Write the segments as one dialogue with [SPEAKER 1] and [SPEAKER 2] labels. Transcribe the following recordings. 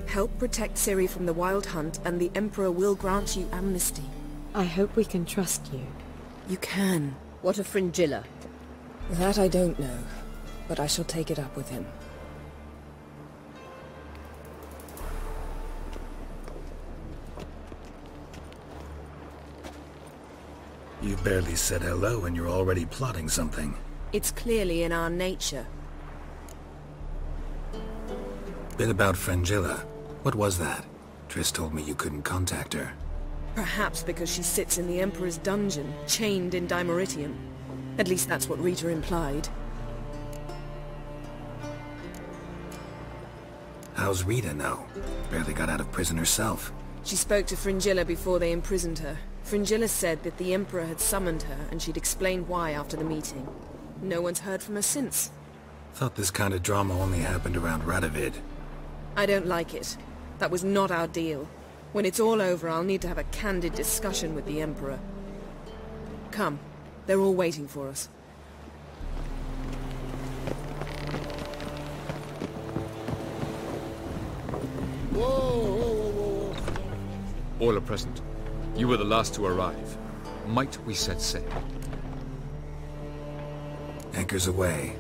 [SPEAKER 1] Help protect Ciri from the Wild Hunt, and the Emperor will grant you amnesty.
[SPEAKER 2] I hope we can trust you.
[SPEAKER 1] You can.
[SPEAKER 3] What of Fringilla?
[SPEAKER 1] That I don't know, but I shall take it up with him.
[SPEAKER 4] You barely said hello and you're already plotting something.
[SPEAKER 1] It's clearly in our nature.
[SPEAKER 4] Bit about Fringilla. What was that? Triss told me you couldn't contact her.
[SPEAKER 1] Perhaps because she sits in the Emperor's dungeon, chained in Dimeritium. At least that's what Rita implied.
[SPEAKER 4] How's Rita know? Barely got out of prison herself.
[SPEAKER 1] She spoke to Fringilla before they imprisoned her. Fringilla said that the Emperor had summoned her, and she'd explained why after the meeting. No one's heard from her since.
[SPEAKER 4] Thought this kind of drama only happened around Radovid.
[SPEAKER 1] I don't like it. That was not our deal. When it's all over, I'll need to have a candid discussion with the Emperor. Come. They're all waiting for us.
[SPEAKER 5] Whoa. All are present. You were the last to arrive. Might we set sail?
[SPEAKER 4] Anchors away.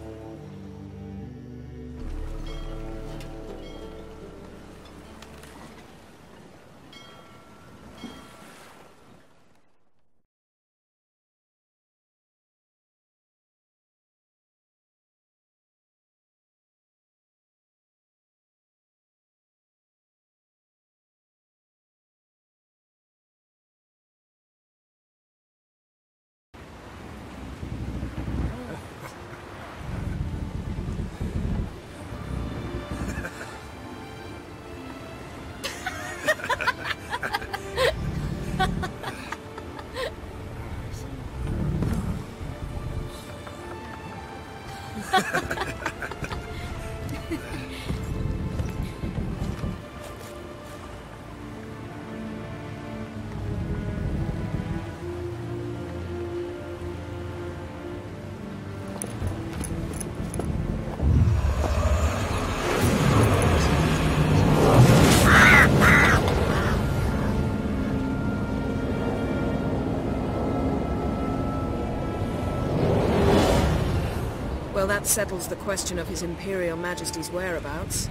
[SPEAKER 1] Well, that settles the question of His Imperial Majesty's whereabouts.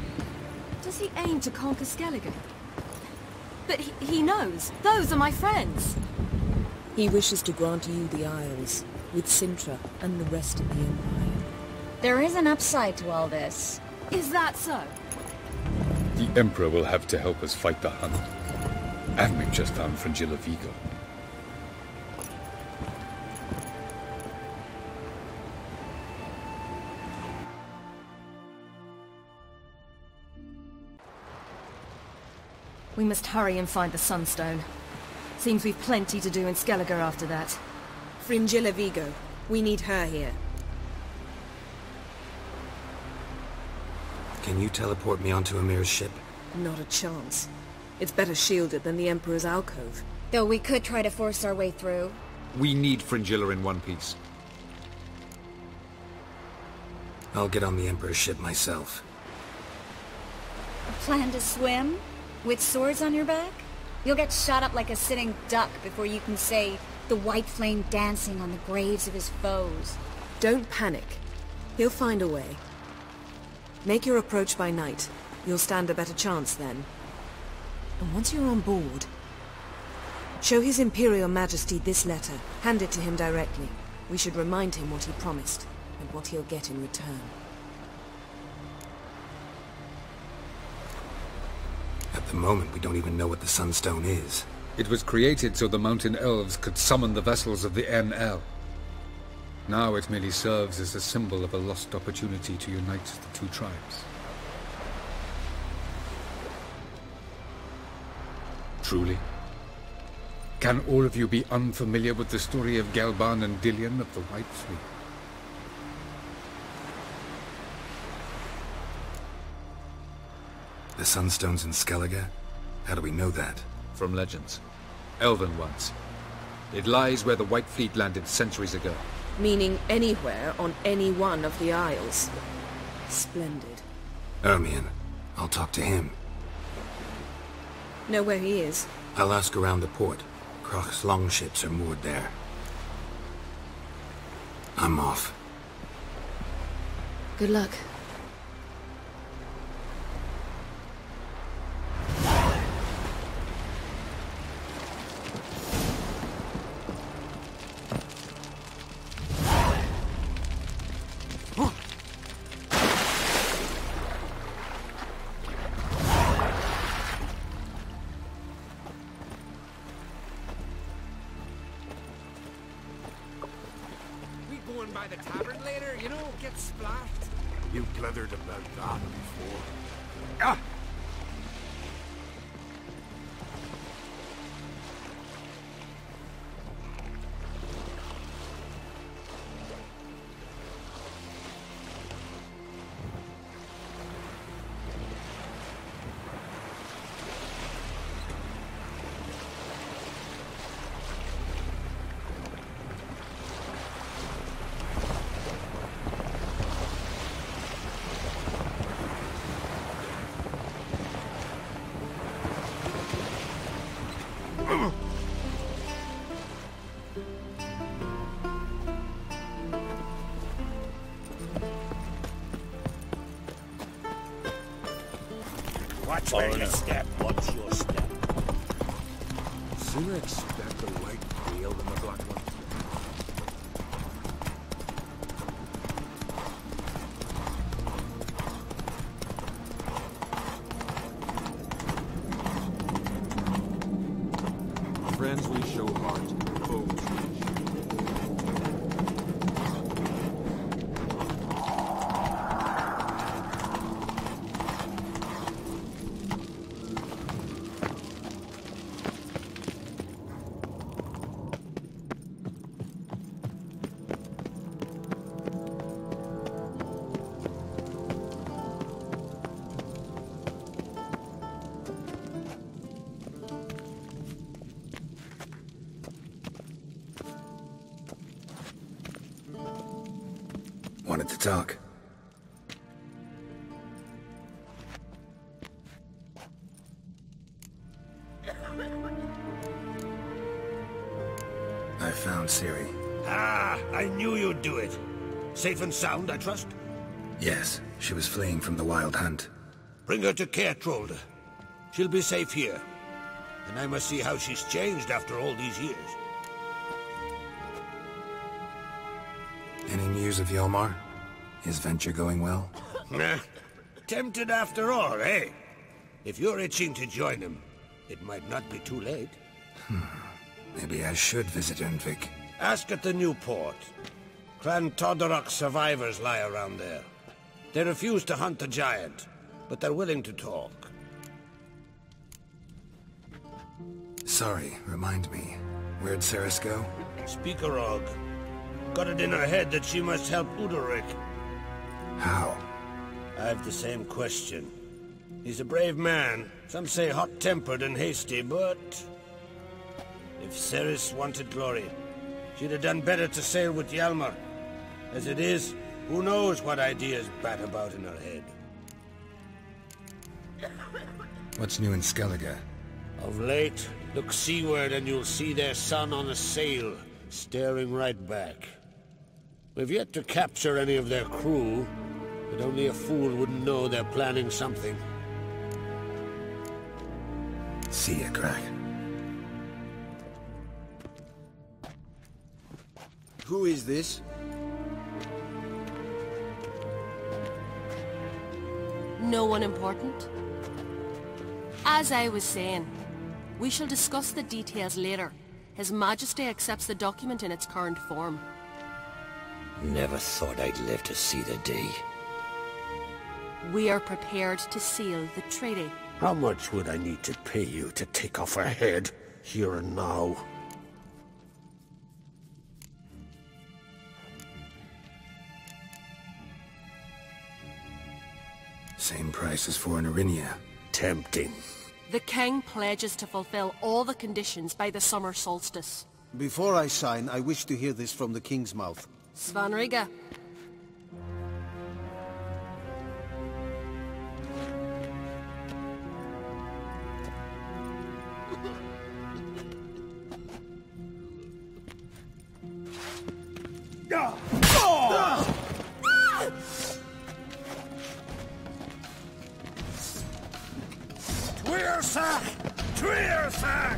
[SPEAKER 6] Does he aim to conquer Skellige? But he knows. Those are my friends.
[SPEAKER 1] He wishes to grant you the Isles, with Sintra and the rest of the Empire.
[SPEAKER 7] There is an upside to all this.
[SPEAKER 6] Is that so?
[SPEAKER 5] The Emperor will have to help us fight the Hunt. And we've just found Fringilla Vigo.
[SPEAKER 6] We must hurry and find the Sunstone. Seems we've plenty to do in Skellige after that.
[SPEAKER 1] Fringilla Vigo. We need her here.
[SPEAKER 4] Can you teleport me onto Amir's ship?
[SPEAKER 1] Not a chance. It's better shielded than the Emperor's alcove.
[SPEAKER 7] Though we could try to force our way through.
[SPEAKER 5] We need Fringilla in one piece.
[SPEAKER 4] I'll get on the Emperor's ship myself.
[SPEAKER 7] Plan to swim? With swords on your back? You'll get shot up like a sitting duck before you can say the white flame dancing on the graves of his foes.
[SPEAKER 1] Don't panic. He'll find a way. Make your approach by night. You'll stand a better chance then. And once you're on board, show His Imperial Majesty this letter. Hand it to him directly. We should remind him what he promised, and what he'll get in return.
[SPEAKER 4] At the moment, we don't even know what the Sunstone is.
[SPEAKER 5] It was created so the Mountain Elves could summon the vessels of the NL. Now it merely serves as a symbol of a lost opportunity to unite the two tribes. Truly? Can all of you be unfamiliar with the story of Gelban and Dillion of the White Fleet?
[SPEAKER 4] The Sunstone's in Skellige? How do we know that?
[SPEAKER 5] From legends. Elven ones. It lies where the White Fleet landed centuries ago.
[SPEAKER 1] Meaning anywhere on any one of the Isles. Splendid.
[SPEAKER 4] Ermion. I'll talk to him.
[SPEAKER 1] Know where he is?
[SPEAKER 4] I'll ask around the port. Croc's longships are moored there. I'm off.
[SPEAKER 1] Good luck.
[SPEAKER 3] By the tavern later, you know, get splashed.
[SPEAKER 8] You blthered about that before.
[SPEAKER 3] Ah!
[SPEAKER 8] Watch where you step. Watch your step.
[SPEAKER 3] Sooner expect the white wheel than the black one. Friends we show heart, foes we show.
[SPEAKER 4] Wanted to talk. I found Ciri.
[SPEAKER 8] Ah, I knew you'd do it. Safe and sound, I trust?
[SPEAKER 4] Yes, she was fleeing from the Wild Hunt.
[SPEAKER 8] Bring her to Kertrolde. She'll be safe here. And I must see how she's changed after all these years.
[SPEAKER 4] Any news of Yomar? His venture going well?
[SPEAKER 8] Nah. Tempted after all, eh? If you're itching to join him, it might not be too late.
[SPEAKER 4] Maybe I should visit Undvik.
[SPEAKER 8] Ask at the new port. Clan Todorok survivors lie around there. They refuse to hunt the giant, but they're willing to talk.
[SPEAKER 4] Sorry, remind me. Where'd Ceres go?
[SPEAKER 8] Speakerog. Got it in her head that she must help Udalric.
[SPEAKER 4] How?
[SPEAKER 8] I've the same question. He's a brave man. Some say hot-tempered and hasty, but... if Ceres wanted glory, she'd have done better to sail with Hjalmar. As it is, who knows what ideas bat about in her head.
[SPEAKER 4] What's new in Skellige?
[SPEAKER 8] Of late, look seaward and you'll see their sun on a sail, staring right back. We've yet to capture any of their crew, but only a fool wouldn't know they're planning something.
[SPEAKER 4] See ya, Crack.
[SPEAKER 9] Who is this?
[SPEAKER 6] No one important. As I was saying, we shall discuss the details later. His Majesty accepts the document in its current form.
[SPEAKER 8] Never thought I'd live to see the day.
[SPEAKER 6] We are prepared to seal the treaty.
[SPEAKER 8] How much would I need to pay you to take off her head, here and now?
[SPEAKER 4] Same price as for an Arinia.
[SPEAKER 8] Tempting.
[SPEAKER 6] The king pledges to fulfill all the conditions by the summer solstice.
[SPEAKER 9] Before I sign, I wish to hear this from the king's mouth.
[SPEAKER 6] Svanriga.
[SPEAKER 8] Orsach! Triersach!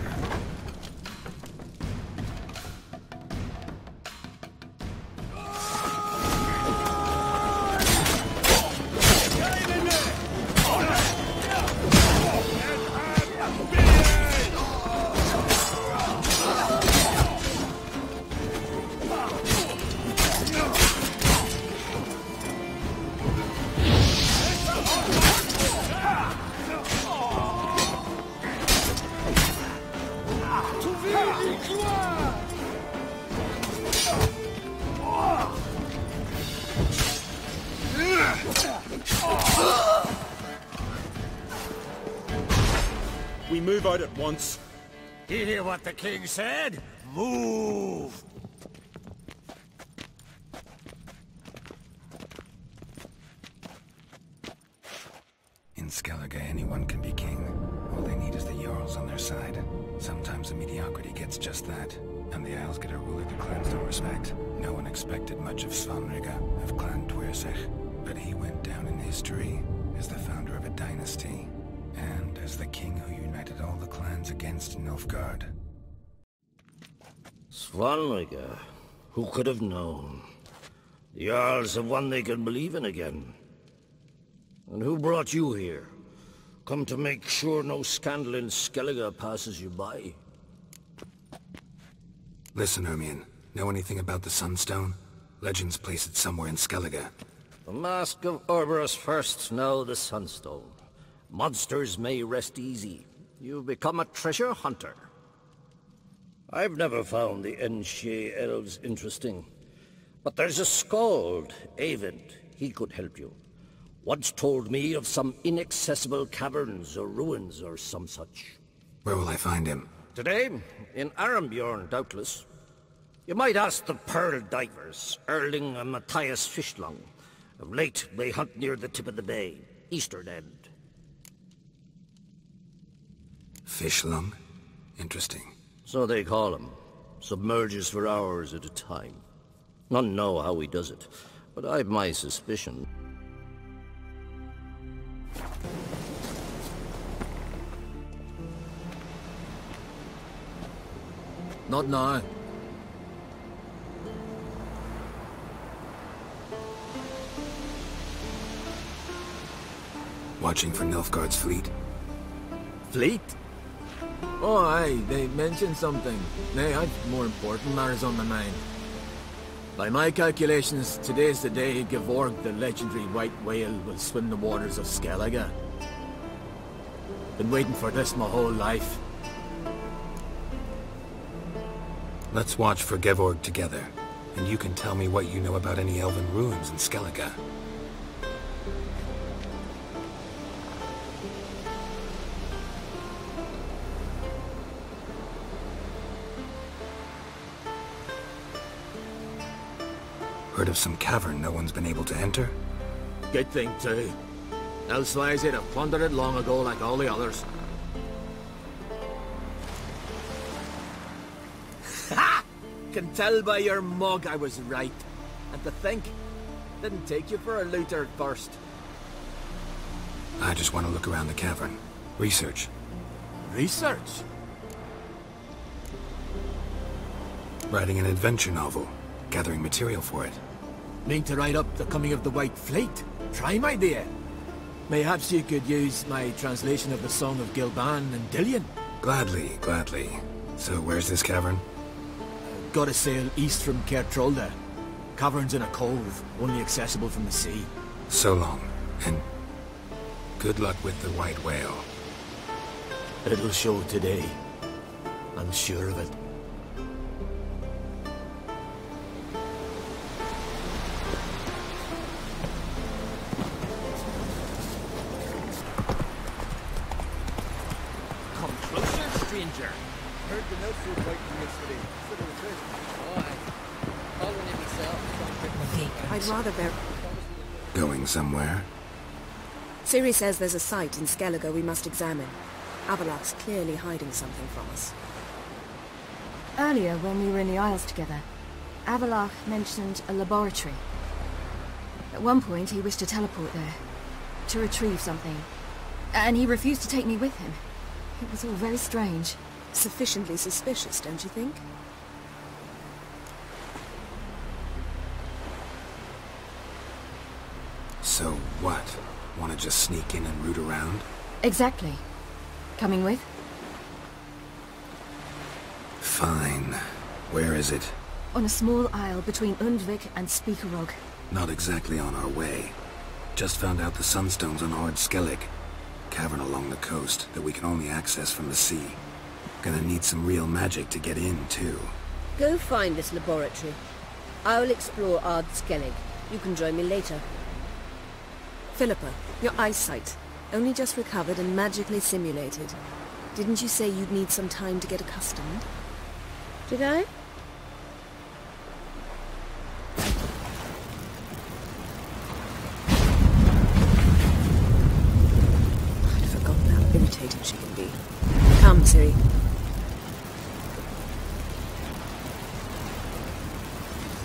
[SPEAKER 10] We move out at once.
[SPEAKER 8] You hear what the king said? Move!
[SPEAKER 4] In Skellige, anyone can be king. All they need is the Jarls on their side. Sometimes the mediocrity gets just that, and the Isles get a ruler the clans don't respect. No one expected much of Svanrige, of Clan Twirsich, but he went down in history as the founder of a dynasty, and as the king who united all the clans against Nilfgaard.
[SPEAKER 8] Svanrige? Who could have known? The Jarls have one they can believe in again. And who brought you here? Come to make sure no scandal in Skellige passes you by.
[SPEAKER 4] Listen, Ermion. Know anything about the Sunstone? Legends place it somewhere in Skellige.
[SPEAKER 8] The Mask of Orberus first, now the Sunstone. Monsters may rest easy. You've become a treasure hunter. I've never found the Enshe elves interesting. But there's a skald, Eyvind. He could help you. Once told me of some inaccessible caverns or ruins or some such.
[SPEAKER 4] Where will I find him?
[SPEAKER 8] Today, in Arambjorn, doubtless. You might ask the Pearl Divers, Erling and Matthias Fishlung. Of late, they hunt near the tip of the bay, eastern end.
[SPEAKER 4] Fishlung? Interesting.
[SPEAKER 8] So they call him. Submerges for hours at a time. None know how he does it, but I've my suspicion.
[SPEAKER 11] Not now.
[SPEAKER 4] Watching for Nilfgaard's fleet?
[SPEAKER 11] Fleet? Oh, aye, they mentioned something. Nay, I've more important matters on my mind. By my calculations, today's the day Gevorg, the legendary white whale, will swim the waters of Skellige. Been waiting for this my whole life.
[SPEAKER 4] Let's watch for Gevorg together, and you can tell me what you know about any elven ruins in Skellige. Heard of some cavern no one's been able to enter?
[SPEAKER 11] Good thing too. Elsewise they'd have plundered it long ago like all the others. Ha! Can tell by your mug I was right. And to think, didn't take you for a looter at first.
[SPEAKER 4] I just want to look around the cavern. Research.
[SPEAKER 11] Research?
[SPEAKER 4] Writing an adventure novel. Gathering material for it.
[SPEAKER 11] Mean to write up the coming of the White Fleet? Prime idea. Perhaps you could use my translation of the Song of Gilban and Dillion.
[SPEAKER 4] Gladly, gladly. So where's this cavern?
[SPEAKER 11] Gotta sail east from Kertrolda. Cavern's in a cove, only accessible from the sea.
[SPEAKER 4] So long, and good luck with the white whale.
[SPEAKER 11] It'll show today. I'm sure of it.
[SPEAKER 3] Heard the notes were waiting yesterday. Said it was good. Oh, I'll run it myself.
[SPEAKER 1] I'd rather bear...
[SPEAKER 4] Going somewhere?
[SPEAKER 1] Ciri says there's a site in Skellige we must examine. Avalok's clearly hiding something from us.
[SPEAKER 7] Earlier, when we were in the Isles together, Avalok mentioned a laboratory. At one point, he wished to teleport there, to retrieve something, and he refused to take me with him.
[SPEAKER 2] It was all very strange.
[SPEAKER 1] Sufficiently suspicious, don't you think?
[SPEAKER 4] So what? Want to just sneak in and root around?
[SPEAKER 2] Exactly. Coming with?
[SPEAKER 4] Fine. Where is it?
[SPEAKER 2] On a small isle between Undvik and Speakerog.
[SPEAKER 4] Not exactly on our way. Just found out the sunstones on Ard Skellig. Cavern along the coast that we can only access from the sea. Gonna need some real magic to get in, too.
[SPEAKER 12] Go find this laboratory. I'll explore Ard Skellig. You can join me later.
[SPEAKER 1] Philippa, your eyesight. Only just recovered and magically simulated. Didn't you say you'd need some time to get accustomed?
[SPEAKER 12] Did I?
[SPEAKER 1] I'd forgotten how irritating she can be. Come, Ciri.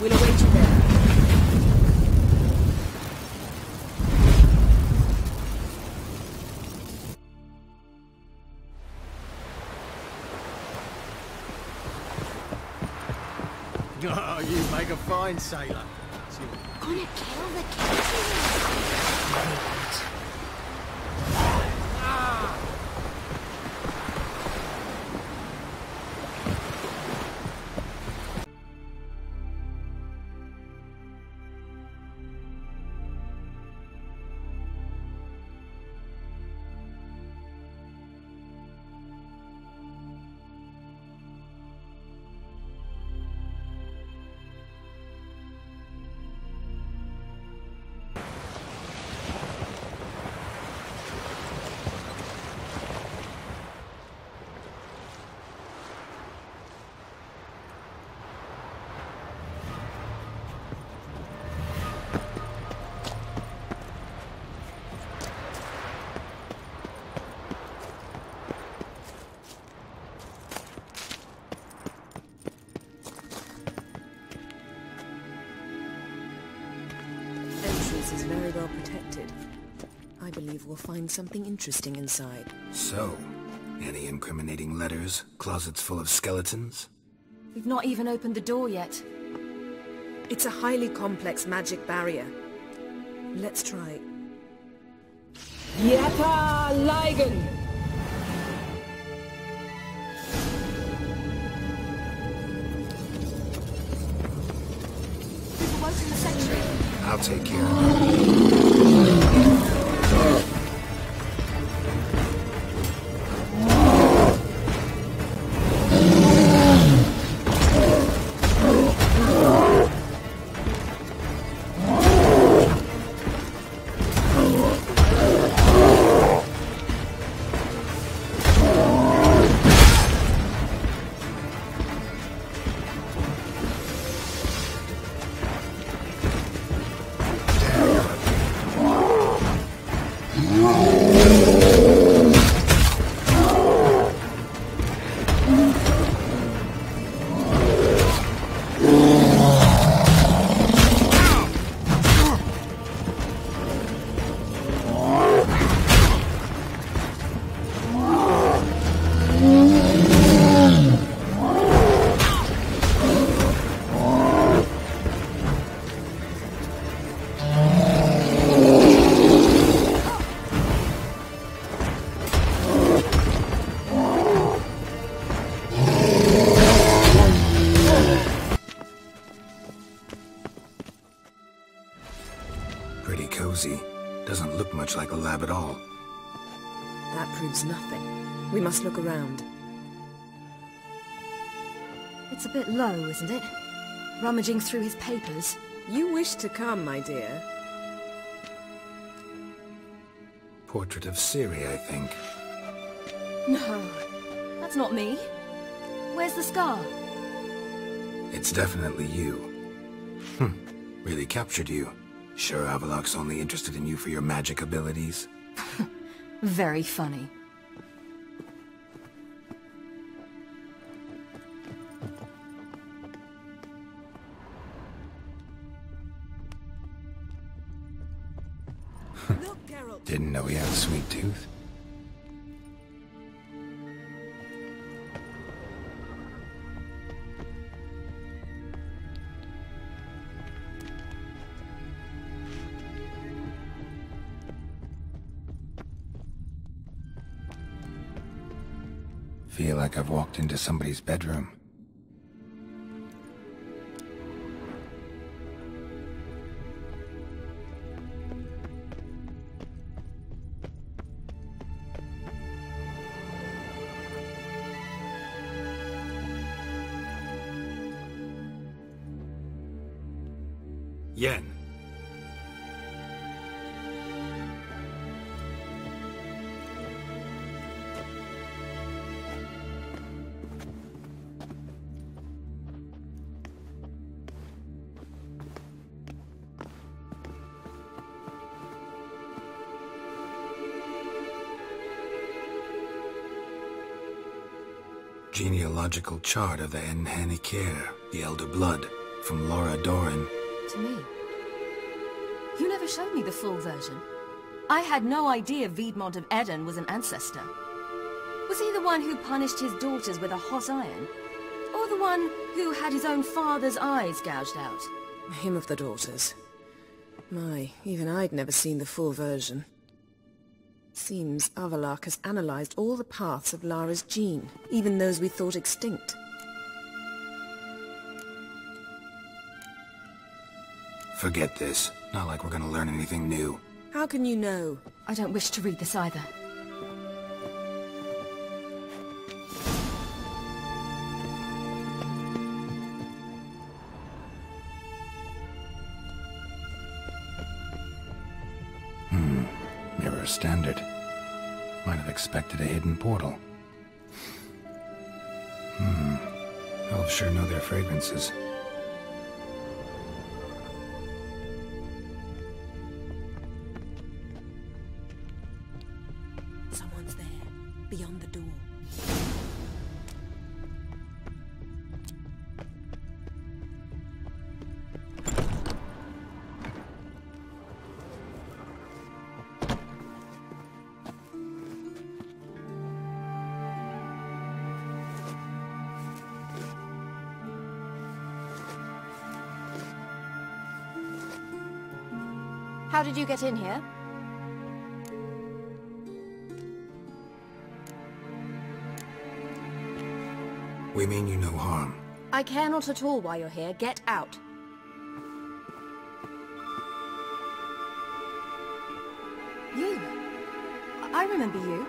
[SPEAKER 1] We'll await you there.
[SPEAKER 3] Oh, you make a fine sailor.
[SPEAKER 7] Gonna kill the king.
[SPEAKER 1] Is very well protected. I believe we'll find something interesting inside.
[SPEAKER 4] So, any incriminating letters? Closets full of skeletons?
[SPEAKER 2] We've not even opened the door yet.
[SPEAKER 1] It's a highly complex magic barrier. Let's try.
[SPEAKER 2] Yata Ligen! People won't in the sanctuary.
[SPEAKER 4] I'll take care of it. Pretty cozy. Doesn't look much like a lab at all.
[SPEAKER 1] That proves nothing. We must look around.
[SPEAKER 2] It's a bit low, isn't it? Rummaging through his papers.
[SPEAKER 1] You wish to come, my dear.
[SPEAKER 4] Portrait of Ciri, I think.
[SPEAKER 2] No, that's not me. Where's the scar?
[SPEAKER 4] It's definitely you. Really captured you. Sure Avalok's only interested in you for your magic abilities?
[SPEAKER 2] Very funny.
[SPEAKER 1] Look, Geralt.
[SPEAKER 4] Didn't know he had a sweet tooth. Feel like I've walked into somebody's bedroom. Yen. Genealogical chart of the Enhanikir, the Elder Blood, from Laura Doran.
[SPEAKER 2] To me. You never showed me the full version. I had no idea Viedmont of Eden was an ancestor. Was he the one who punished his daughters with a hot iron? Or the one who had his own father's eyes gouged out?
[SPEAKER 1] Him of the daughters. My, even I'd never seen the full version. Seems Avallac'h has analyzed all the paths of Lara's gene, even those we thought extinct.
[SPEAKER 4] Forget this. Not like we're gonna learn anything new.
[SPEAKER 1] How can you know?
[SPEAKER 2] I don't wish to read this either.
[SPEAKER 4] Mirror standard. Might have expected a hidden portal. Elves sure know their fragrances.
[SPEAKER 1] Someone's there, beyond the door.
[SPEAKER 2] How did you get in here?
[SPEAKER 4] We mean you no harm.
[SPEAKER 2] I care not at all why you're here. Get out. You? I remember you.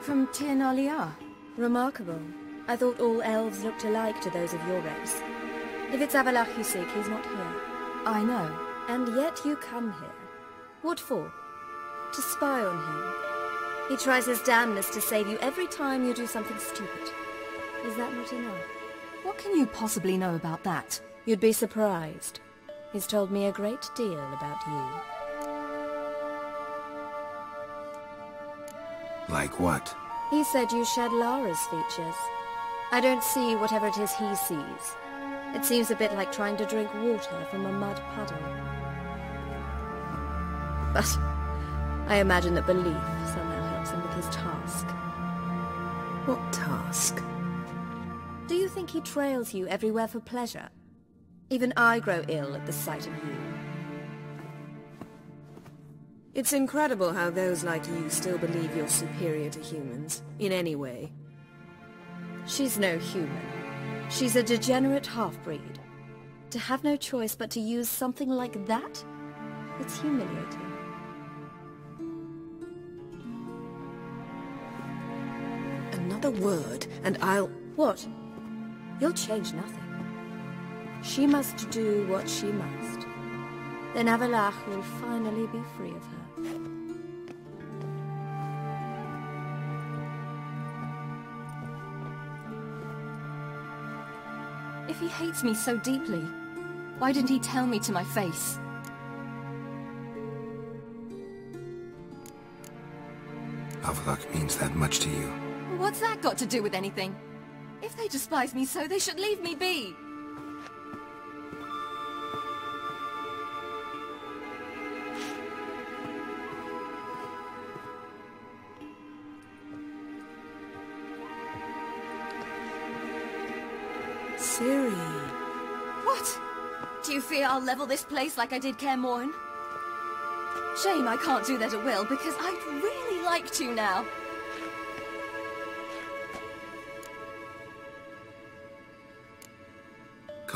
[SPEAKER 2] From Tir Nalia.
[SPEAKER 7] Remarkable. I thought all elves looked alike to those of your race. If it's Avallac'h you seek, he's not here.
[SPEAKER 2] I know.
[SPEAKER 7] And yet you come here. What for? To spy on him. He tries his damnedest to save you every time you do something stupid. Is that not enough?
[SPEAKER 2] What can you possibly know about that?
[SPEAKER 7] You'd be surprised. He's told me a great deal about you.
[SPEAKER 4] Like what?
[SPEAKER 7] He said you shared Lara's features. I don't see whatever it is he sees. It seems a bit like trying to drink water from a mud puddle. But I imagine that belief somehow helps him with his task.
[SPEAKER 1] What task?
[SPEAKER 7] Do you think he trails you everywhere for pleasure? Even I grow ill at the sight of you.
[SPEAKER 1] It's incredible how those like you still believe you're superior to humans, in any way.
[SPEAKER 7] She's no human. She's a degenerate half-breed. To have no choice but to use something like that? It's humiliating.
[SPEAKER 1] Another word, and I'll...
[SPEAKER 7] What? You'll change nothing. She must do what she must. Then Avallac'h will finally be free of her.
[SPEAKER 2] If he hates me so deeply, why didn't he tell me to my face?
[SPEAKER 4] Avallac'h means that much to you.
[SPEAKER 2] What's that got to do with anything? If they despise me so, they should leave me be.
[SPEAKER 1] Ciri.
[SPEAKER 2] What? Do you fear I'll level this place like I did Kaer Morhen? Shame I can't do that at will, because I'd really like to now.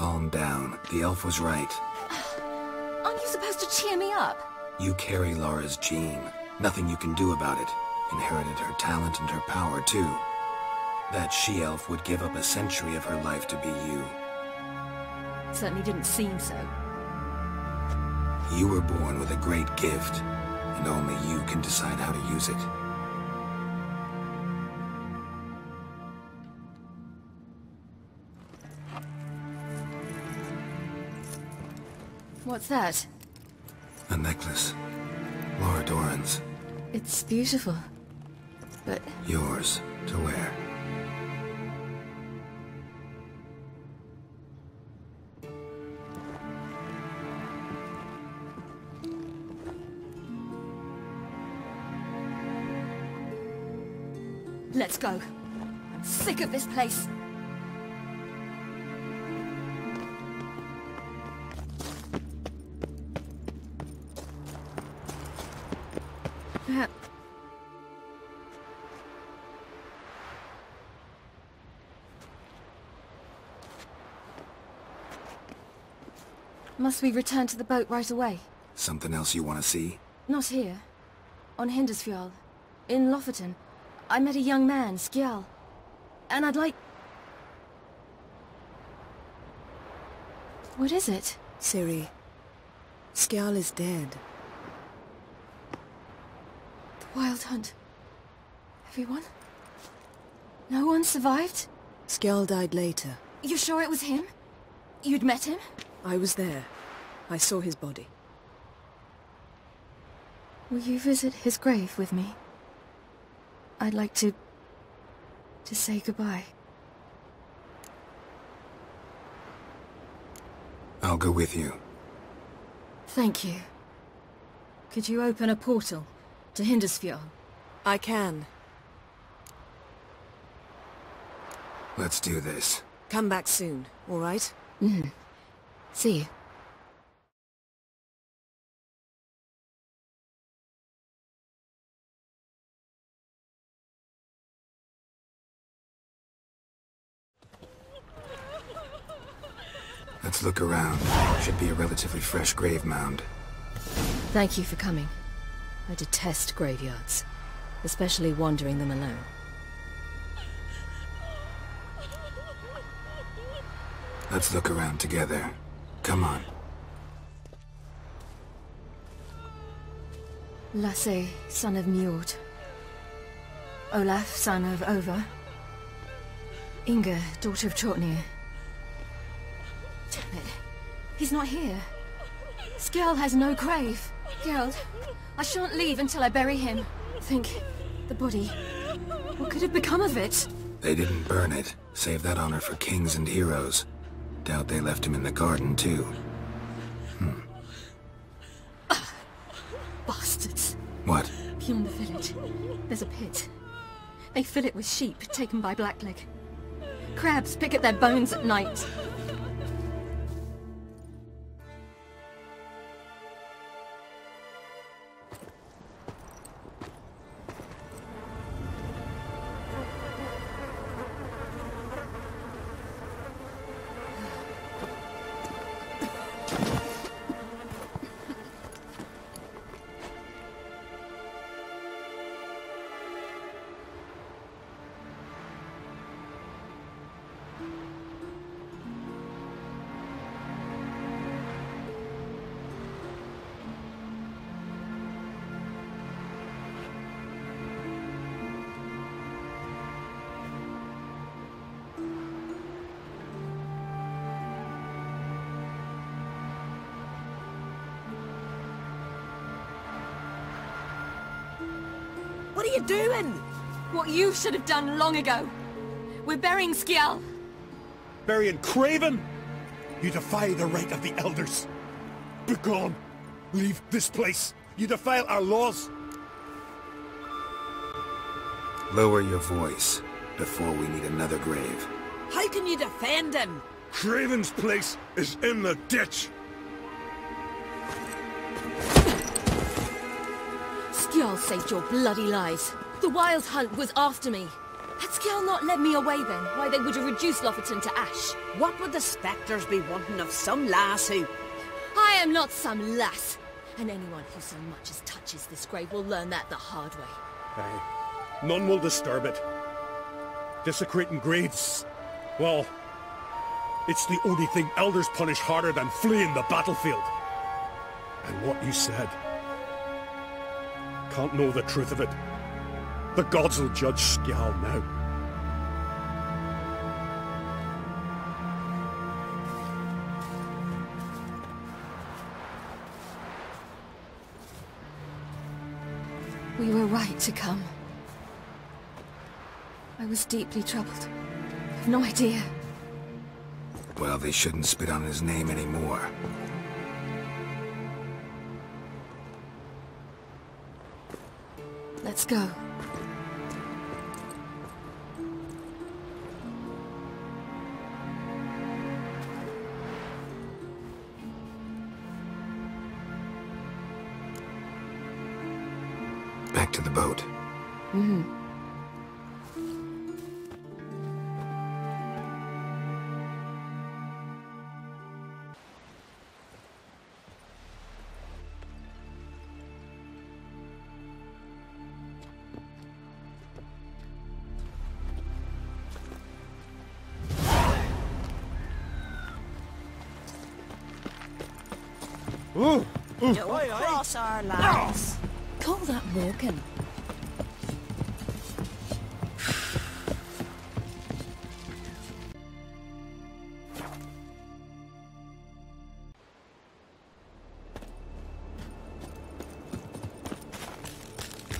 [SPEAKER 4] Calm down. The elf was right.
[SPEAKER 2] Aren't you supposed to cheer me up?
[SPEAKER 4] You carry Lara's gene. Nothing you can do about it. Inherited her talent and her power, too. That she-elf would give up a century of her life to be you.
[SPEAKER 2] Certainly didn't seem so.
[SPEAKER 4] You were born with a great gift, and only you can decide how to use it.
[SPEAKER 2] What's that?
[SPEAKER 4] A necklace. Lara Doran's.
[SPEAKER 2] It's beautiful, but...
[SPEAKER 4] Yours to wear.
[SPEAKER 2] Let's go. I'm sick of this place. Must we return to the boat right away?
[SPEAKER 4] Something else you want to see?
[SPEAKER 2] Not here. On Hindersfjall. In Lofoten. I met a young man, Skjal. And I'd like... What is it?
[SPEAKER 1] Ciri, Skjal is dead.
[SPEAKER 2] The Wild Hunt. Everyone? No one survived?
[SPEAKER 1] Skjal died later.
[SPEAKER 2] You sure it was him? You'd met him?
[SPEAKER 1] I was there. I saw his body.
[SPEAKER 2] Will you visit his grave with me? I'd like to say goodbye.
[SPEAKER 4] I'll go with you.
[SPEAKER 2] Thank you. Could you open a portal to Hindersfjall?
[SPEAKER 1] I can.
[SPEAKER 4] Let's do this.
[SPEAKER 1] Come back soon, all right?
[SPEAKER 2] See you.
[SPEAKER 4] Let's look around. Should be a relatively fresh grave mound.
[SPEAKER 2] Thank you for coming. I detest graveyards, especially wandering them alone.
[SPEAKER 4] Let's look around together. Come on.
[SPEAKER 2] Lasse, son of Njord. Olaf, son of Over. Inga, daughter of Trotnir. Damn it. He's not here. Skjal has no grave. Geralt, I shan't leave until I bury him. Think, the body. What could have become of it?
[SPEAKER 4] They didn't burn it. Save that honor for kings and heroes. Doubt they left him in the garden, too.
[SPEAKER 2] Bastards.
[SPEAKER 4] What?
[SPEAKER 2] Beyond the village, there's a pit. They fill it with sheep taken by Blackleg. Crabs pick at their bones at night.
[SPEAKER 1] What are you doing?
[SPEAKER 2] What you should have done long ago. We're burying Skjal.
[SPEAKER 10] Burying Craven? You defy the right of the elders. Begone. Leave this place. You defile our laws.
[SPEAKER 4] Lower your voice before we need another grave.
[SPEAKER 1] How can you defend him?
[SPEAKER 10] Craven's place is in the ditch.
[SPEAKER 2] Skjal saved your bloody lives. The Wild Hunt was after me. Had Skjall not led me away then, why they would have reduced Lofferton to ash.
[SPEAKER 12] What would the spectres be wanting of some lass who...
[SPEAKER 2] I am not some lass, and anyone who so much as touches this grave will learn that the hard way.
[SPEAKER 10] Aye. None will disturb it. Desecrating graves, well, it's the only thing elders punish harder than fleeing the battlefield. And what you said, can't know the truth of it. The gods will judge Skjall now.
[SPEAKER 2] We were right to come. I was deeply troubled. I've no idea.
[SPEAKER 4] Well, they shouldn't spit on his name anymore.
[SPEAKER 2] Let's go.
[SPEAKER 4] Back to the boat.
[SPEAKER 2] Mm-hmm.
[SPEAKER 12] Don't cross our lines.
[SPEAKER 2] Call that walking.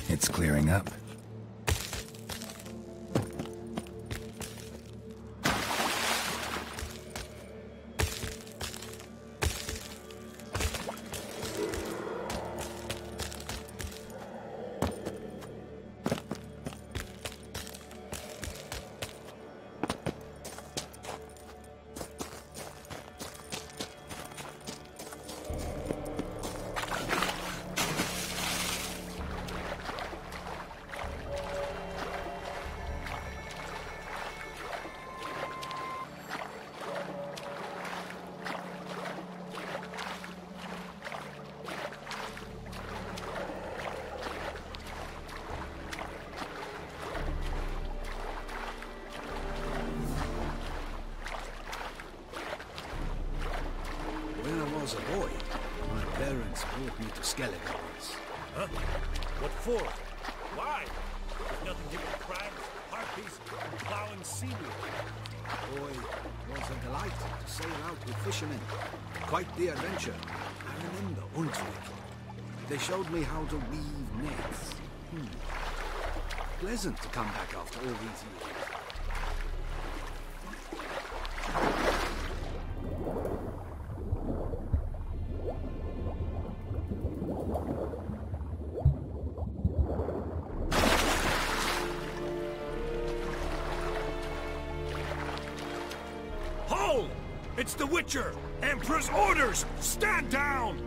[SPEAKER 4] It's clearing up.
[SPEAKER 9] As a boy, my parents brought me to Skellig.
[SPEAKER 10] Huh? What for? Why? There's nothing to but crabs, harpies, and plowing seaweed.
[SPEAKER 9] Boy, it was a delight to sail out with fishermen. Quite the adventure. I remember Untwick. They showed me how to weave nets. Pleasant to come back after all these years.
[SPEAKER 10] It's the Witcher! Emperor's orders! Stand down!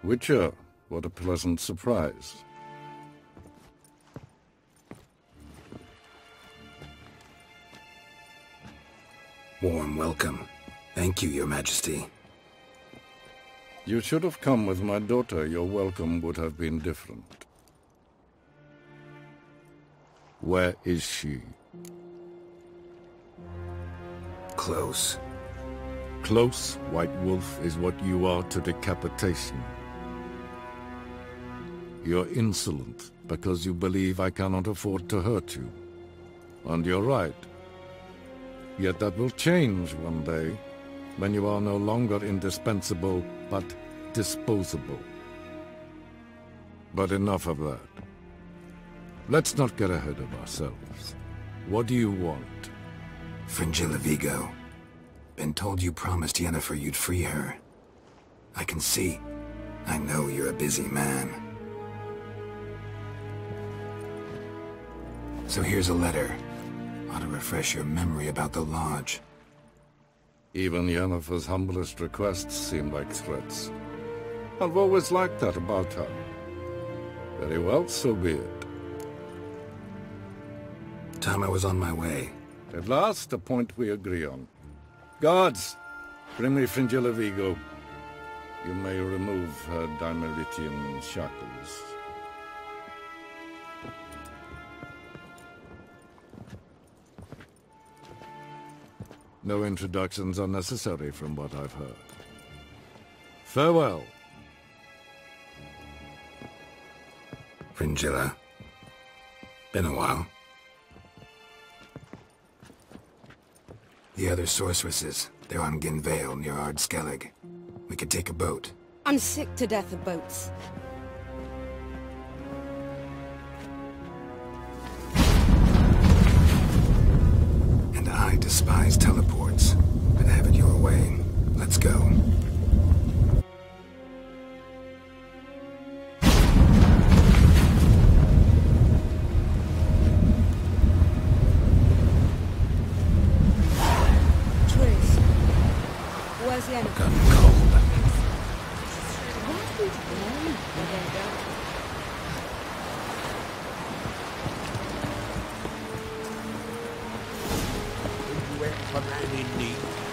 [SPEAKER 13] Witcher, what a pleasant surprise.
[SPEAKER 4] Warm welcome. Thank you, Your Majesty.
[SPEAKER 13] You should have come with my daughter. Your welcome would have been different. Where is she?
[SPEAKER 4] Close.
[SPEAKER 13] Close, White Wolf, is what you are to decapitation. You're insolent because you believe I cannot afford to hurt you. And you're right. Yet that will change one day, when you are no longer indispensable, but disposable. But enough of that. Let's not get ahead of ourselves. What do you want?
[SPEAKER 4] Fringilla Vigo. Been told you promised Yennefer you'd free her. I can see. I know you're a busy man. So here's a letter. Ought to refresh your memory about the Lodge.
[SPEAKER 13] Even Yennefer's humblest requests seem like threats. I've always liked that about her. Very well, so be it.
[SPEAKER 4] Time I was on my way.
[SPEAKER 13] At last, a point we agree on. Guards, bring me Fringilla Vigo. You may remove her Dimeritian shackles. No introductions are necessary from what I've heard. Farewell.
[SPEAKER 4] Fringilla. Been a while. The other sorceresses, they're on Ginvale near Ard Skellig. We could take a boat.
[SPEAKER 12] I'm sick to death of boats.
[SPEAKER 4] And I despise teleports. But have it your way. Let's go.
[SPEAKER 12] Where's the enemy?
[SPEAKER 4] Gun cold.
[SPEAKER 8] You went for man in need.